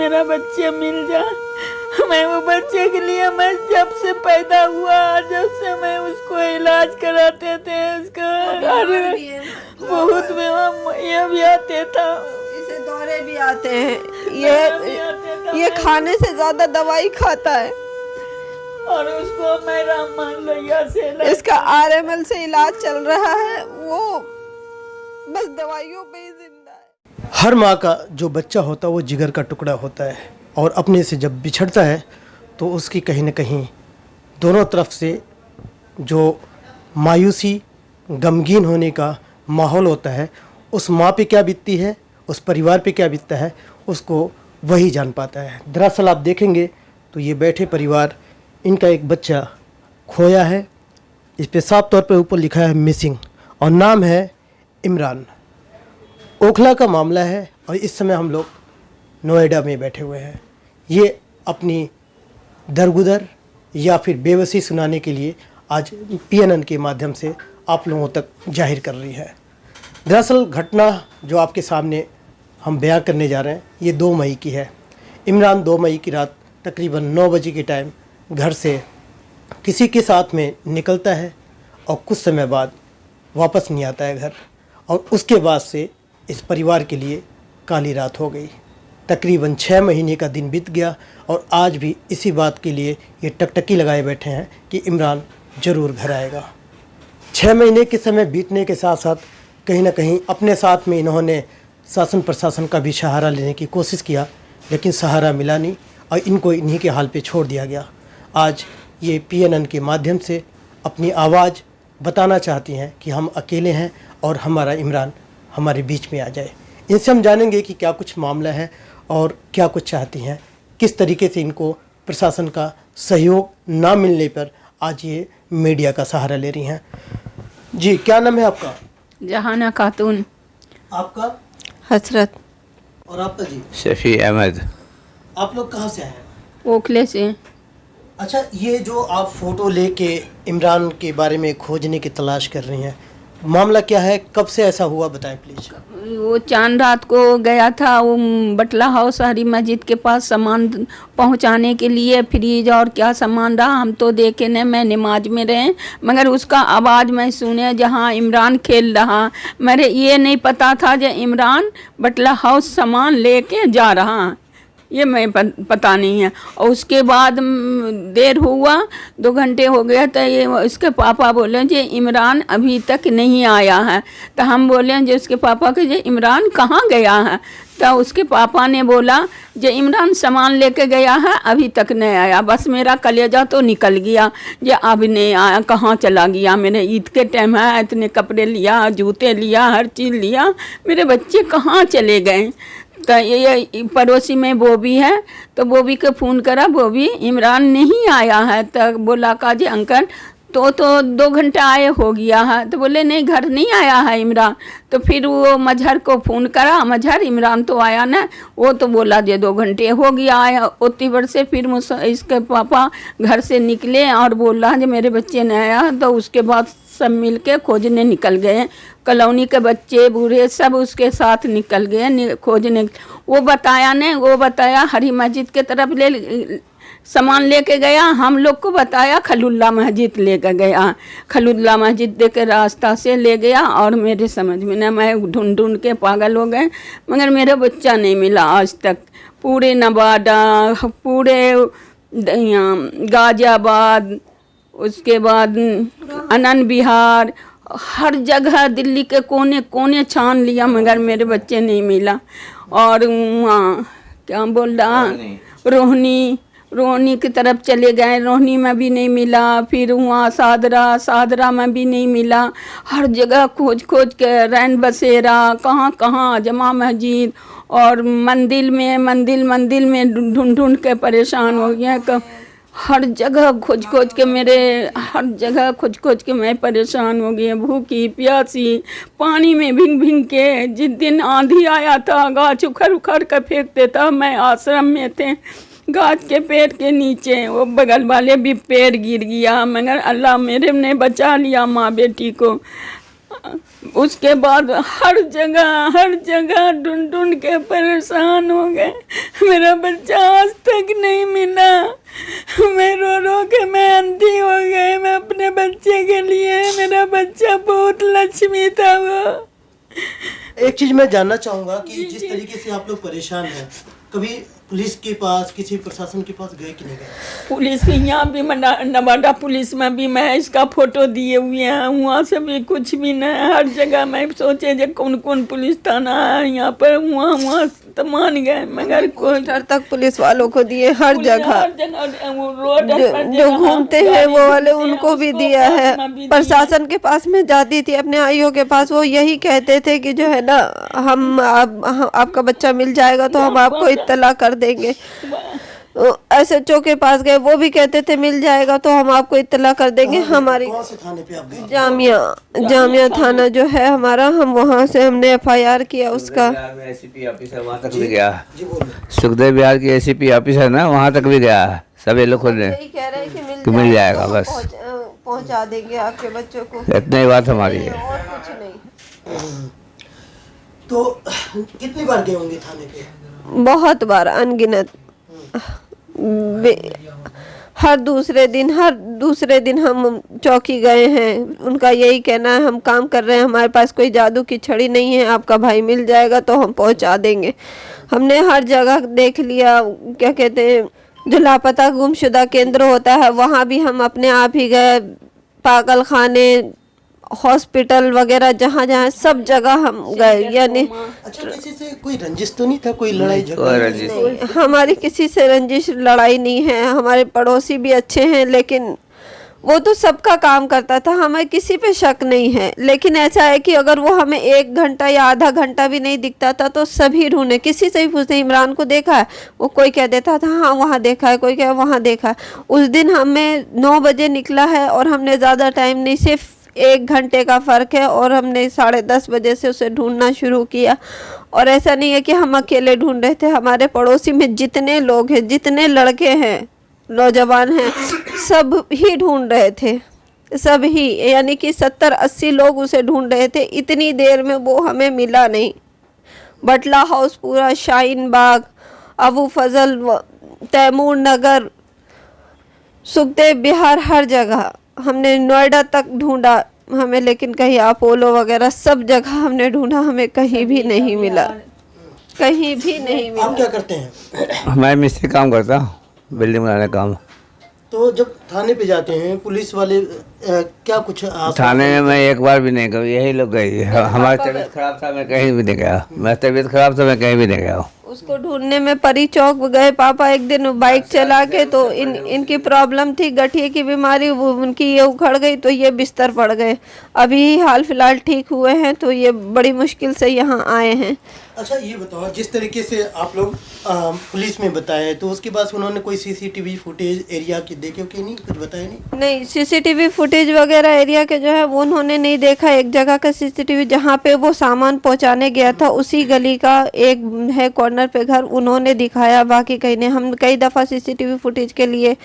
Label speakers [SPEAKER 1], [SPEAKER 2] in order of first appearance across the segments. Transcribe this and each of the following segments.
[SPEAKER 1] मेरा बच्चा मिल जाए। मैं वो बच्चे के लिए मैं जब से पैदा हुआ जब से मैं उसको इलाज कराते थे, उसका बहुत ये भी आते था,
[SPEAKER 2] इसे दौरे भी आते हैं, ये खाने से ज्यादा दवाई खाता है
[SPEAKER 1] और उसको मैं राममान लोहिया से
[SPEAKER 2] इसका आरएमएल से इलाज चल रहा है, वो बस दवाइयों पे ही जिंदा है।
[SPEAKER 3] हर माँ का जो बच्चा होता है वो जिगर का टुकड़ा होता है और अपने से जब बिछड़ता है तो उसकी कहीं ना कहीं दोनों तरफ से जो मायूसी गमगीन होने का माहौल होता है, उस माँ पे क्या बीतती है, उस परिवार पे क्या बीतता है, उसको वही जान पाता है। दरअसल आप देखेंगे तो ये बैठे परिवार, इनका एक बच्चा खोया है। इस पे साफ तौर पे ऊपर लिखा है मिसिंग और नाम है इमरान। ओखला का मामला है और इस समय हम लोग नोएडा में बैठे हुए हैं। ये अपनी दरगुदर या फिर बेबसी सुनाने के लिए आज PNN के माध्यम से आप लोगों तक जाहिर कर रही है। दरअसल घटना जो आपके सामने हम बयां करने जा रहे हैं ये 2 मई की है। इमरान 2 मई की रात तकरीबन 9 बजे के टाइम घर से किसी के साथ में निकलता है और कुछ समय बाद वापस नहीं आता है घर, और उसके बाद से इस परिवार के लिए काली रात हो गई। तकरीबन 6 महीने का दिन बीत गया और आज भी इसी बात के लिए ये टकटकी लगाए बैठे हैं कि इमरान ज़रूर घर आएगा। 6 महीने के समय बीतने के साथ साथ कहीं ना कहीं अपने साथ में इन्होंने शासन प्रशासन का भी सहारा लेने की कोशिश किया, लेकिन सहारा मिला नहीं और इनको इन्हीं के हाल पे छोड़ दिया गया। आज ये PNN के माध्यम से अपनी आवाज़ बताना चाहती हैं कि हम अकेले हैं और हमारा इमरान हमारे बीच में आ जाए। इनसे हम जानेंगे कि क्या कुछ मामला है और क्या कुछ चाहती हैं, किस तरीके से इनको प्रशासन का सहयोग ना मिलने पर आज ये मीडिया का सहारा ले रही हैं। जी, क्या नाम है आपका?
[SPEAKER 1] जहाना खातून।
[SPEAKER 3] आपका?
[SPEAKER 2] हसरत।
[SPEAKER 3] और आपका जी?
[SPEAKER 4] शफी अहमद।
[SPEAKER 3] आप लोग कहाँ से आए हैं?
[SPEAKER 1] ओखले से।
[SPEAKER 3] अच्छा, ये जो आप फ़ोटो लेके इमरान के बारे में खोजने की तलाश कर रही हैं, मामला क्या है, कब से ऐसा हुआ, बताएं प्लीज़।
[SPEAKER 1] वो चांद रात को गया था वो बटला हाउस हरी मस्जिद के पास सामान पहुंचाने के लिए, फ्रिज और क्या सामान रहा हम तो देखे नहीं, मैं नमाज में रहे, मगर उसका आवाज़ मैं सुने जहां इमरान खेल रहा। मेरे ये नहीं पता था जो इमरान बटला हाउस सामान लेके जा रहा, ये मैं पता नहीं है। और उसके बाद देर हुआ, 2 घंटे हो गया तो ये उसके पापा बोले जी इमरान अभी तक नहीं आया है। तो हम बोले जो उसके पापा के जी इमरान कहाँ गया है? तो उसके पापा ने बोला जो इमरान सामान लेके गया है अभी तक नहीं आया। बस मेरा कलेजा तो निकल गया, जो अब नहीं आया, कहाँ चला गया। मेरे ईद के टाइम है, इतने कपड़े लिया, जूते लिया, हर चीज़ लिया, मेरे बच्चे कहाँ चले गए। तो ये पड़ोसी में बोबी है, तो बोबी को फ़ोन करा, बोबी इमरान नहीं आया है। तो बोला का जी अंकल तो 2 घंटे आए हो गया है। तो बोले नहीं घर नहीं आया है इमरान। तो फिर वो मजहर को फ़ोन करा, मजहर इमरान तो आया ना, वो तो बोला जे 2 घंटे हो गया आया। उतनी बार से फिर इसके पापा घर से निकले और बोला जो मेरे बच्चे नहीं आया। तो उसके बाद सब मिलके खोजने निकल गए, कॉलोनी के बच्चे बूढ़े सब उसके साथ निकल गए खोजने। वो बताया नहीं, वो बताया हरी मस्जिद के तरफ सामान लेके गया, हम लोग को बताया खलुल्ला मस्जिद लेकर गया, खलुल्ला मस्जिद दे के रास्ता से ले गया। और मेरे समझ में ना, मैं ढूंढ ढूंढ के पागल हो गए, मगर मेरा बच्चा नहीं मिला आज तक। पूरे नवादा, पूरे गाजियाबाद, उसके बाद आनंद विहार, हर जगह दिल्ली के कोने कोने छान लिया, मगर मेरे बच्चे नहीं मिला। और वहाँ क्या बोल रहा, रोहनी की तरफ चले गए, रोहनी में भी नहीं मिला। फिर वहाँ सादरा में भी नहीं मिला। हर जगह खोज खोज के, रैन बसेरा, कहाँ कहाँ, जमा मस्जिद और मंदिर में ढूंढ ढूंढ के परेशान हो गया। हर जगह खोज खोज के मैं परेशान हो गई, भूखी प्यासी, पानी में भींग भींग के। जिस दिन आंधी आया था गाछ उखड़ उखड़ कर फेंकते था, मैं आश्रम में थे, गाछ के पेड़ के नीचे, वो बगल वाले भी पेड़ गिर गया, मगर अल्लाह मेरे ने बचा लिया माँ बेटी को। उसके बाद हर जगह ढूंढ ढूंढ के परेशान हो गए। मेरा बच्चा आज तक नहीं मिला। मैं रो रो के मैं अंधी हो गई। मैं अपने बच्चे के लिए, मेरा बच्चा बहुत लक्ष्मी था वो।
[SPEAKER 3] एक चीज मैं जानना चाहूंगा कि जिस तरीके से आप लोग परेशान हैं, कभी पुलिस के पास, किसी प्रशासन के पास गए कि नहीं गए?
[SPEAKER 1] पुलिस यहाँ भी नवादा पुलिस में भी मैं इसका फोटो दिए हुए हैं, वहाँ से भी कुछ भी नहीं। हर जगह मैं सोचे जो कौन कौन पुलिस थाना है यहाँ पर, वहाँ तो मान गए, मगर कोई
[SPEAKER 2] पोस्टर तक पुलिस वालों को दिए, हर जगह
[SPEAKER 1] वो रोड
[SPEAKER 2] जो घूमते हैं वो वाले उनको भी दिया है। प्रशासन के पास में जाती थी, अपने आईओ के पास, वो यही कहते थे कि जो है ना हम आपका बच्चा मिल जाएगा तो हम आपको इत्तला कर देंगे। SHO के पास गए, वो भी कहते थे मिल जाएगा तो हम आपको इत्तला कर देंगे। हमारी
[SPEAKER 3] कौन से थाने पे आप गए?
[SPEAKER 2] जामिया थाना जो है हमारा, हम वहाँ से हमने FIR किया उसका।
[SPEAKER 4] ACP ऑफिसर वहाँ तक भी गया।
[SPEAKER 3] जी बोलिए।
[SPEAKER 4] सुखदेव बिहार की ACP ऑफिसर ना, वहाँ तक भी गया। सब ये लोग खुद ने
[SPEAKER 2] यही कह रहे हैं
[SPEAKER 4] कि मिल जाएगा, बस
[SPEAKER 2] पहुँचा देंगे आपके बच्चों को,
[SPEAKER 4] इतनी बात हमारी है।
[SPEAKER 2] और कुछ नहीं।
[SPEAKER 3] तो कितनी बार गए होंगे थाने पे?
[SPEAKER 2] बहुत बार, अनगिनत। हर दूसरे दिन हम चौकी गए हैं। उनका यही कहना है हम काम कर रहे हैं, हमारे पास कोई जादू की छड़ी नहीं है, आपका भाई मिल जाएगा तो हम पहुंचा देंगे। हमने हर जगह देख लिया, क्या कहते हैं, जो लापता गुमशुदा केंद्र होता है वहाँ भी हम अपने आप ही गए, पागल खाने, हॉस्पिटल वगैरह, जहाँ जहाँ सब जगह हम गए। यानी
[SPEAKER 3] अच्छा, किसी से कोई रंजिश तो नहीं था, कोई लड़ाई झगड़ा?
[SPEAKER 2] नहीं, हमारी किसी से रंजिश लड़ाई नहीं है। हमारे पड़ोसी भी अच्छे हैं, लेकिन वो तो सबका काम करता था, हमें किसी पे शक नहीं है। लेकिन ऐसा है कि अगर वो हमें 1 घंटा या आधा घंटा भी नहीं दिखता था तो सभी ढूंढे, किसी से भी पूछते इमरान को देखा है, वो कोई कह देता था हाँ वहाँ देखा है, कोई कह वहाँ देखा है। उस दिन हमें 9 बजे निकला है और हमने ज़्यादा टाइम नहीं, सिर्फ 1 घंटे का फ़र्क है, और हमने 10:30 बजे से उसे ढूंढना शुरू किया। और ऐसा नहीं है कि हम अकेले ढूंढ रहे थे, हमारे पड़ोसी में जितने लोग हैं, जितने लड़के हैं, नौजवान हैं, सब ही ढूंढ रहे थे, सब ही। यानी कि 70-80 लोग उसे ढूंढ रहे थे। इतनी देर में वो हमें मिला नहीं। बटला हाउस पूरा, शाहीन बाग, अबू फजल, तैमूर नगर, सुखदेव बिहार, हर जगह हमने, नोएडा तक ढूंढा हमें, लेकिन कहीं अपोलो वगैरह सब जगह हमने ढूंढा, हमें कहीं भी नहीं मिला, कहीं भी नहीं मिला।
[SPEAKER 3] आप क्या करते हैं?
[SPEAKER 4] मैं मिस्त्री काम करता हूँ, बिल्डिंग बनाने का काम।
[SPEAKER 3] तो जब थाने पे जाते हैं पुलिस वाले क्या कुछ
[SPEAKER 4] थाने में मैं एक बार भी नहीं गया, यही लोग गई। हमारी तबीयत खराब था, मैं कहीं भी नहीं गया। मेरी तबीयत खराब था, मैं कहीं भी नहीं गया।
[SPEAKER 2] उसको ढूंढने में परी चौक गए पापा एक दिन बाइक चला के, तो इनकी प्रॉब्लम थी गठिए की बीमारी, वो उनकी ये उखड़ गई तो ये बिस्तर पड़ गए। अभी हाल फिलहाल ठीक हुए हैं, तो ये बड़ी मुश्किल से यहाँ आए हैं।
[SPEAKER 3] अच्छा, ये बताओ, जिस तरीके से आप लोग पुलिस में बताए, तो उसके बाद उन्होंने कोई CCTV फुटेज एरिया की देखे कि नहीं, कुछ बताया नहीं?
[SPEAKER 2] नहीं, CCTV फुटेज वगैरह एरिया के जो है वो उन्होंने नहीं देखा। एक जगह का CCTV जहाँ पे वो सामान पहुँचाने गया था, उसी गली का एक है कॉर्नर पे घर, उन्होंने दिखाया, बाकी कहीं नहीं। हम कई दफ़ा CCTV फुटेज के लिए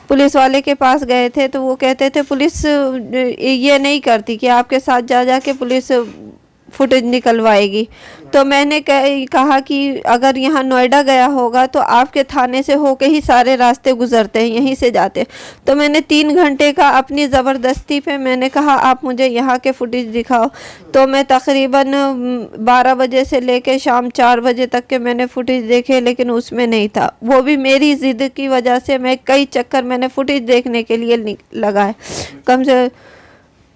[SPEAKER 2] पुलिस वाले के पास गए थे, तो वो कहते थे पुलिस ये नहीं करती कि आपके साथ जा के पुलिस फुटेज निकलवाएगी। तो मैंने कहा कि अगर यहाँ नोएडा गया होगा तो आपके थाने से होके ही सारे रास्ते गुजरते हैं, यहीं से जाते। तो मैंने 3 घंटे का अपनी ज़बरदस्ती पे मैंने कहा आप मुझे यहाँ के फुटेज दिखाओ। तो मैं तकरीबन 12 बजे से लेके शाम 4 बजे तक के मैंने फुटेज देखे, लेकिन उसमें नहीं था। वो भी मेरी ज़िद की वजह से मैं कई चक्कर मैंने फुटेज देखने के लिए लगाए, कम से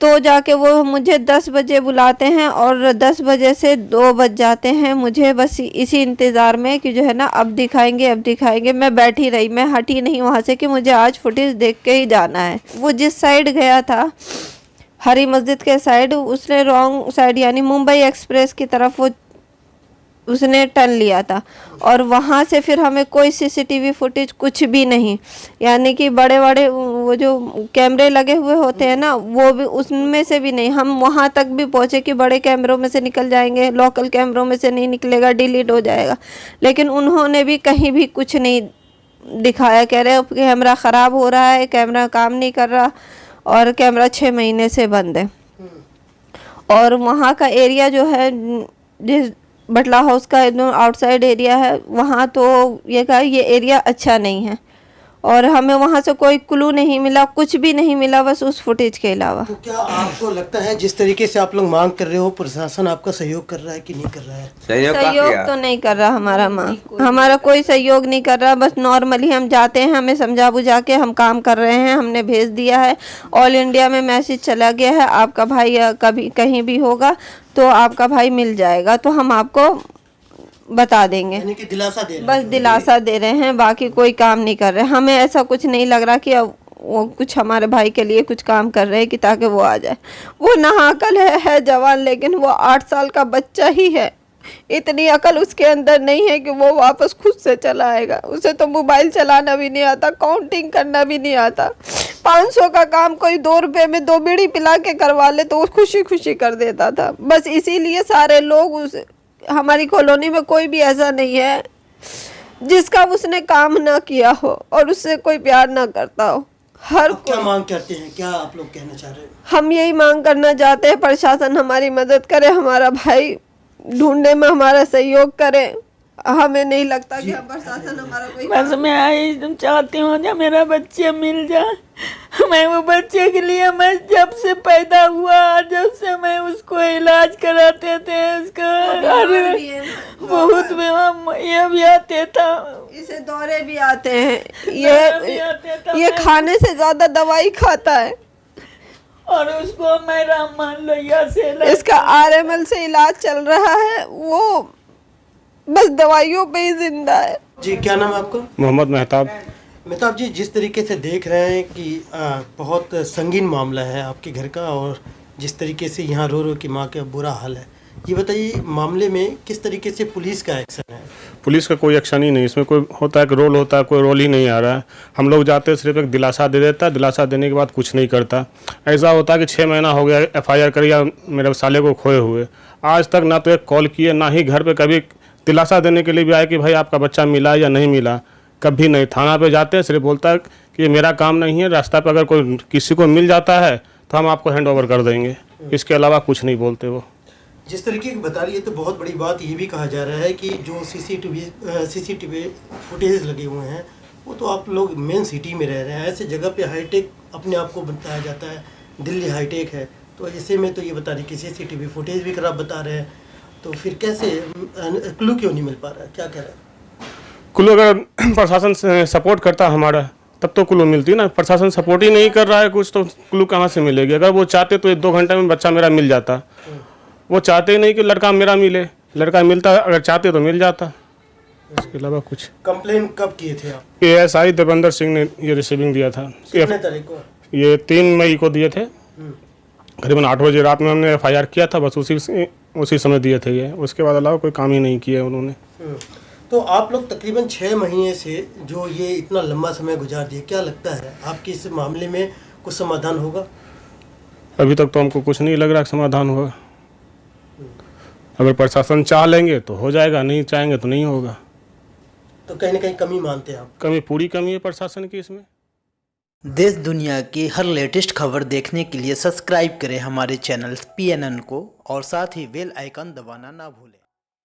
[SPEAKER 2] तो जाके वो मुझे 10 बजे बुलाते हैं और 10 बजे से 2 बज जाते हैं। मुझे बस इसी इंतज़ार में कि जो है ना अब दिखाएंगे। मैं बैठी रही, मैं हटी नहीं वहाँ से कि मुझे आज फुटेज देख के ही जाना है। वो जिस साइड गया था, हरी मस्जिद के साइड, उसने रॉन्ग साइड यानी मुंबई एक्सप्रेस की तरफ वो उसने टर्न लिया था, और वहाँ से फिर हमें कोई CCTV फुटेज कुछ भी नहीं। यानी कि बड़े बड़े वो जो कैमरे लगे हुए होते हैं ना, वो भी उसमें से भी नहीं। हम वहाँ तक भी पहुँचे कि बड़े कैमरों में से निकल जाएंगे, लोकल कैमरों में से नहीं निकलेगा, डिलीट हो जाएगा, लेकिन उन्होंने भी कहीं भी कुछ नहीं दिखाया। कह रहे कैमरा ख़राब हो रहा है, कैमरा काम नहीं कर रहा, और कैमरा 6 महीने से बंद है। और वहाँ का एरिया जो है जिस बटला हाउस का एकदम आउटसाइड एरिया है, वहाँ तो ये एरिया अच्छा नहीं है और हमें वहाँ से कोई क्लू नहीं मिला, कुछ भी नहीं मिला, बस उस फुटेज के अलावा।
[SPEAKER 3] तो क्या आपको लगता है जिस तरीके से आप लोग मांग कर रहे हो, प्रशासन आपका सहयोग कर रहा है कि नहीं कर रहा है?
[SPEAKER 2] सहयोग तो नहीं कर रहा हमारा मांग, हमारा कोई सहयोग नहीं कर रहा। बस नॉर्मली हम जाते हैं, हमें समझा बुझा के हम काम कर रहे हैं, हमने भेज दिया है, ऑल इंडिया में मैसेज चला गया है, आपका भाई कभी कहीं भी होगा तो आपका भाई मिल जाएगा, तो हम आपको बता देंगे।
[SPEAKER 3] यानी कि दिलासा दे रहे हैं।
[SPEAKER 2] बस दिलासा दे रहे हैं, बाकी कोई काम नहीं कर रहे। हमें ऐसा कुछ नहीं लग रहा कि अब वो कुछ हमारे भाई के लिए कुछ काम कर रहे हैं कि ताकि वो आ जाए। वो नाअकल है जवान, लेकिन वो 8 साल का बच्चा ही है। इतनी अकल उसके अंदर नहीं है कि वो वापस खुद से चला आएगा। उसे तो मोबाइल चलाना भी नहीं आता, काउंटिंग करना भी नहीं आता। 500 का काम कोई 2 रुपये में 2 बीड़ी पिला के करवा ले तो वो खुशी खुशी कर देता था। बस इसीलिए सारे लोग हमारी कॉलोनी में कोई भी ऐसा नहीं है जिसका उसने काम ना किया हो और उससे कोई प्यार ना करता हो। हर
[SPEAKER 3] आप क्या मांग करते हैं, क्या आप लोग कहना चाह रहे हैं?
[SPEAKER 2] हम यही मांग करना चाहते हैं, प्रशासन हमारी मदद करे, हमारा भाई ढूंढने में हमारा सहयोग करे। हमें नहीं लगता कि प्रशासन हमारा कोई
[SPEAKER 1] बस मैं एकदम चाहती हूँ जब मेरा बच्चा मिल जाए। मैं वो बच्चे के लिए, मैं जब से पैदा हुआ जब से मैं उसको इलाज कराते थे, उसका बहुत ये भी आते था,
[SPEAKER 2] इसे दौरे भी आते हैं, ये खाने से ज्यादा दवाई खाता है
[SPEAKER 1] और उसको मेरा मान लो
[SPEAKER 2] इसका RML से इलाज चल रहा है, वो बस दवाइयों पे ही जिंदा है।
[SPEAKER 3] जी क्या नाम है आपका?
[SPEAKER 5] मोहम्मद मेहताब।
[SPEAKER 3] मेहताब जी, जिस तरीके से देख रहे हैं कि बहुत संगीन मामला है आपके घर का और जिस तरीके से यहाँ रो रो की माँ का बुरा हाल है, ये बताइए मामले में किस तरीके से पुलिस का एक्शन है?
[SPEAKER 5] पुलिस का कोई एक्शन ही नहीं, इसमें कोई होता है कि रोल होता है, कोई रोल ही नहीं आ रहा है। हम लोग जाते हैं, सिर्फ एक दिलासा दे देता है, दिलासा देने के बाद कुछ नहीं करता। ऐसा होता है कि 6 महीना हो गया FIR करी या मेरे साले को खोए हुए, आज तक ना तो एक कॉल किए, ना ही घर पर कभी दिलासा देने के लिए भी आए कि भाई आपका बच्चा मिला या नहीं मिला, कभी नहीं। थाना पे जाते हैं, सिर्फ बोलता है कि ये मेरा काम नहीं है, रास्ता पे अगर कोई किसी को मिल जाता है तो हम आपको हैंड ओवर कर देंगे, इसके अलावा कुछ नहीं बोलते वो।
[SPEAKER 3] जिस तरीके की बता रही है तो बहुत बड़ी बात ये भी कहा जा रहा है कि जो CCTV फुटेज लगे हुए हैं वो तो आप लोग मेन सिटी में रह रहे हैं, ऐसे जगह पे हाईटेक अपने आप को बताया जाता है, दिल्ली हाईटेक है, तो ऐसे में तो ये बता रही कि CCTV फुटेज भी खराब बता रहे हैं, तो फिर कैसे क्लू क्यों नहीं मिल पा रहा है, क्या कह रहे हैं?
[SPEAKER 5] क्लू अगर प्रशासन सपोर्ट करता हमारा तब तो क्लू मिलती ना, प्रशासन सपोर्ट ही नहीं कर रहा है कुछ, तो क्लू कहाँ से मिलेगी? अगर वो चाहते तो 1-2 घंटे में बच्चा मेरा मिल जाता, वो चाहते ही नहीं कि लड़का मेरा मिले, लड़का मिलता अगर चाहते तो मिल जाता, इसके अलावा कुछ।
[SPEAKER 3] कंप्लेन कब किए थे आप?
[SPEAKER 5] ASI देवेंद्र सिंह ने ये रिसीविंग दिया था,
[SPEAKER 3] कितने तारीख को?
[SPEAKER 5] ये 3 मई को दिए थे, करीबन 8 बजे रात में हमने FIR किया था, बस उसी समय दिए थे ये, उसके बाद अलावा कोई काम ही नहीं किया उन्होंने।
[SPEAKER 3] तो आप लोग तकरीबन 6 महीने से जो ये इतना लंबा समय गुजार दिए, क्या लगता है आपके इस मामले में कुछ समाधान होगा?
[SPEAKER 5] अभी तक तो हमको कुछ नहीं लग रहा कि समाधान होगा। अगर प्रशासन चाह लेंगे तो हो जाएगा, नहीं चाहेंगे तो नहीं होगा।
[SPEAKER 3] तो कहीं ना कहीं कमी मानते हैं आप?
[SPEAKER 5] कमी, पूरी कमी है प्रशासन की इसमें।
[SPEAKER 6] देश दुनिया की हर लेटेस्ट खबर देखने के लिए सब्सक्राइब करें हमारे चैनल PNN को और साथ ही बेल आइकन दबाना ना भूलें।